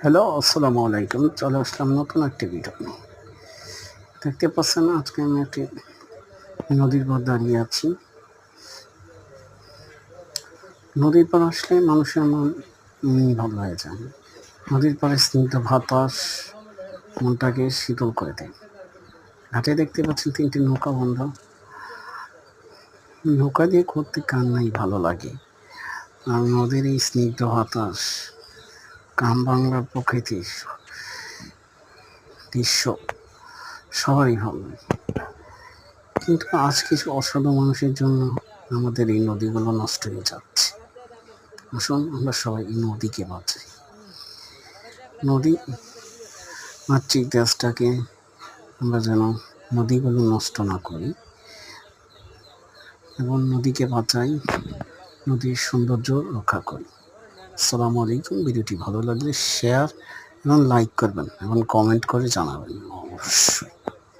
Hello, আসসালামু আলাইকুম। চলে আসলাম নতুন একটি ভিডিও নিয়ে। দেখতে পাচ্ছেন আজকে আমি একটি নদীর পাড় দাঁড়িয়ে আছি। নদীর পাড় আসলে মানুষের মন ভালো হয়ে যায়। নদীর পাড়ে স্নিগ্ধ বাতাস মনটাকে শীতল করে দেয়। ঘাটে দেখতে পাচ্ছেন 3টি নৌকা বন্ধ। নৌকা দিয়ে ঘুরতে কার নাই ভালো লাগে। আর নদীর এই স্নিগ্ধ বাতাস, গ্রাম বাংলার প্রকৃতি দৃশ্য সবারই ভালো লাগে। কিন্তু আজ কিছু অসাধু মানুষের জন্য আমাদের এই নদীগুলো নষ্ট হয়ে যাচ্ছে। আসুন আমরা সবাই এই নদীকে বাঁচাই। নদী মাতৃক দেশটাকে আমরা যেন নদীগুলো নষ্ট না করি এবং নদীকে বাঁচাই, নদীর সৌন্দর্য রক্ষা করি। আসসালামু আলাইকুম। ভিডিওটি ভালো লাগলে শেয়ার এবং লাইক করবেন এবং কমেন্ট করে জানাবেন অবশ্যই।